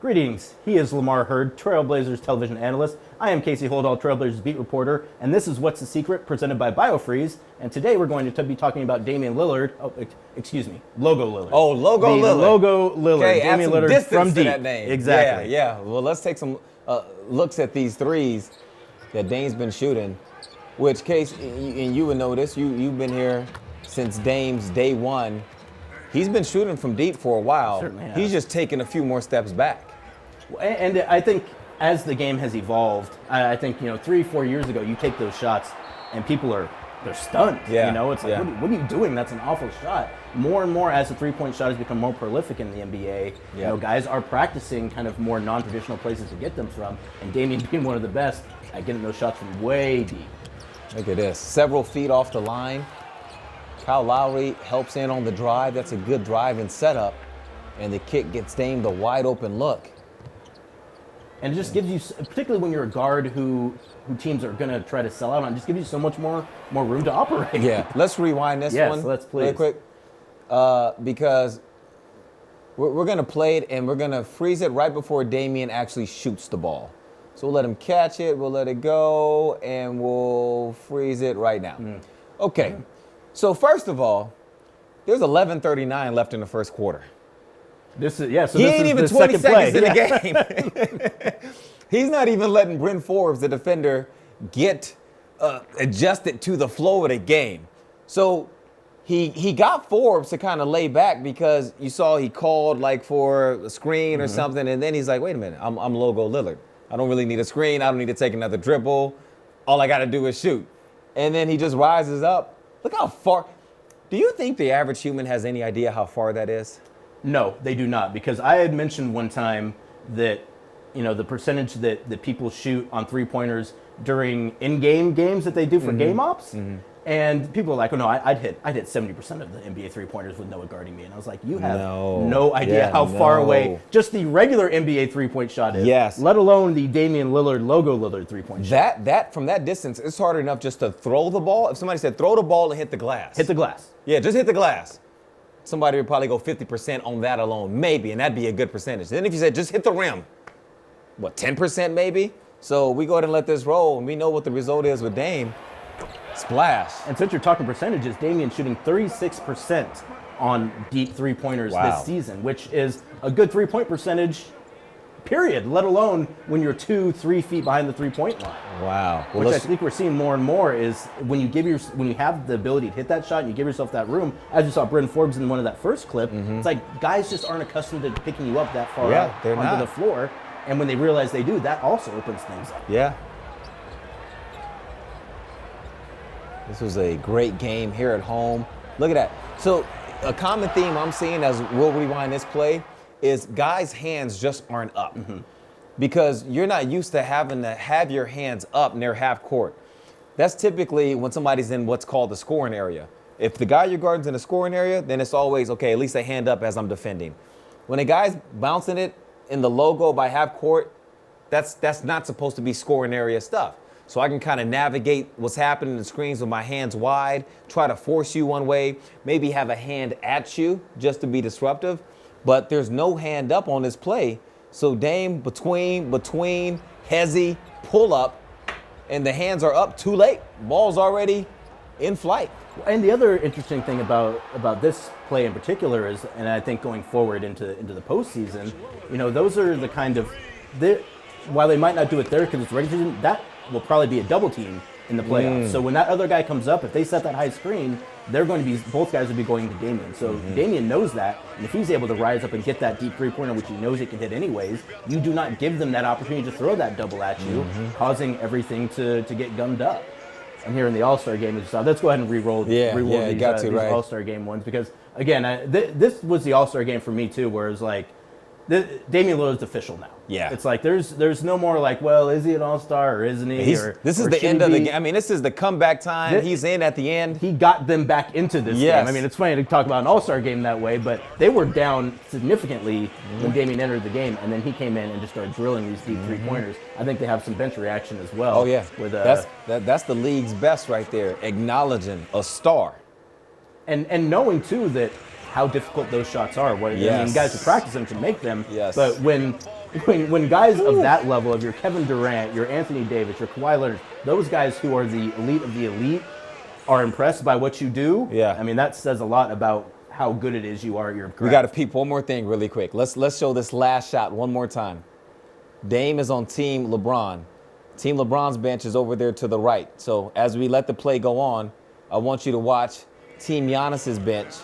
Greetings. He is Lamar Hurd, Trailblazers television analyst. I am Casey Holdahl, Trailblazers beat reporter, and this is What's the Secret, presented by Biofreeze. And today we're going to be talking about Damian Lillard. Oh, excuse me, Logo Lillard. Oh, Logo Lillard. Logo Lillard. Okay, Damian add some Lillard distance from to deep. that name. Exactly. Yeah. Well, let's take some looks at these threes that Dame's been shooting. Which, Case, and you would know this. You've been here since Dame's day one. He's been shooting from deep for a while. Certainly has. He's just taking a few more steps back. And I think as the game has evolved, I think 3-4 years ago, you take those shots and people they're stunned. Yeah. It's like, what are you doing? That's an awful shot. More and more as the three-point shot has become more prolific in the NBA, guys are practicing kind of more non-traditional places to get them from, and Damian being one of the best at getting those shots from way deep. Look at this, several feet off the line. Kyle Lowry helps in on the drive. That's a good drive and setup, and the kick gets Dame the wide open look. And it just gives you, particularly when you're a guard who teams are going to try to sell out on, just gives you so much more room to operate. Yeah, let's rewind this one. Yes, let's please. Real quick, because we're going to play it and we're going to freeze it right before Damian actually shoots the ball. So we'll let him catch it, we'll let it go, and we'll freeze it right now. Okay, so first of all, there's 11:39 left in the first quarter. He ain't even 20 seconds in the game. He's not even letting Bryn Forbes, the defender, get adjusted to the flow of the game. So he got Forbes to kind of lay back because you saw he called like for a screen or something, and then he's like, wait a minute, I'm Logo Lillard. I don't really need a screen. I don't need to take another dribble. All I got to do is shoot. And then he just rises up. Look how far. Do you think the average human has any idea how far that is? No, they do not, because I had mentioned one time that, the percentage that people shoot on three-pointers during in-game games that they do for game ops, and people are like, oh no, I'd hit 70% of the NBA three-pointers with Noah guarding me, and I was like, you have no idea how far away just the regular NBA three-point shot is, let alone the Damian Lillard, Logo Lillard three-point shot. That from that distance, it's hard enough just to throw the ball. If somebody said throw the ball and hit the glass. Hit the glass. Yeah, just hit the glass. Somebody would probably go 50% on that alone, maybe, and that'd be a good percentage. Then if you said just hit the rim, 10% maybe? So we go ahead and let this roll, and we know what the result is with Dame. Splash. And since you're talking percentages, Damian's shooting 36% on deep three-pointers this season, which is a good three-point percentage, period, let alone when you're 2-3 feet behind the three-point line. Wow. Which I think we're seeing more and more is when you have the ability to hit that shot and you give yourself that room, as you saw Bryn Forbes in one of that first clip, it's like guys just aren't accustomed to picking you up that far out onto the floor. And when they realize they do, that also opens things up. Yeah. This was a great game here at home. Look at that. So a common theme I'm seeing as we'll rewind this play is guys' hands just aren't up. Because you're not used to having to have your hands up near half court. That's typically when somebody's in what's called the scoring area. If the guy you're guarding's in the scoring area, then it's always, okay, at least a hand up as I'm defending. When a guy's bouncing it in the logo by half court, that's not supposed to be scoring area stuff. So I can kind of navigate what's happening in the screens with my hands wide, try to force you one way, maybe have a hand at you just to be disruptive. But there's no hand up on this play. So Dame between, hezzy, pull up, and the hands are up too late. Ball's already in flight. And the other interesting thing about this play in particular is, and I think going forward into the postseason, those are the kind of, while they might not do it there because it's regular season, that will probably be a double team in the playoffs. So when that other guy comes up, if they set that high screen, both guys will be going to Damian. So Damian knows that, and if he's able to rise up and get that deep three-pointer, which he knows he can hit anyways, you do not give them that opportunity to throw that double at you, causing everything to get gummed up. And here in the All-Star game, let's go ahead and re-roll these All-Star game ones, because again, this was the All-Star game for me too, where it's like, Damian Lillard's official now. Yeah. It's like there's no more like, well, is he an all-star or isn't he? This is the end of the game. I mean, this is the comeback time. He's in at the end. He got them back into this game. I mean, it's funny to talk about an all-star game that way, but they were down significantly when Damian entered the game, and then he came in and just started drilling these deep three-pointers. I think they have some bench reaction as well. Oh, yeah. That's the league's best right there, acknowledging a star. And knowing, too, that how difficult those shots are. I mean, guys who practice them can make them. Yes. But when when guys of that level, of your Kevin Durant, your Anthony Davis, your Kawhi Leonard, those guys who are the elite of the elite are impressed by what you do. Yeah. I mean, that says a lot about how good it is you are at your craft. We got to peep one more thing really quick. Let's show this last shot one more time. Dame is on Team LeBron. Team LeBron's bench is over there to the right. So as we let the play go on, I want you to watch Team Giannis's bench.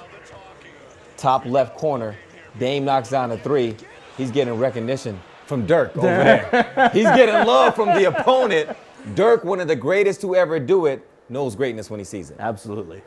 Top left corner. Dame knocks down a three. He's getting recognition from Dirk over there. He's getting love from the opponent. Dirk, one of the greatest to ever do it, knows greatness when he sees it. Absolutely.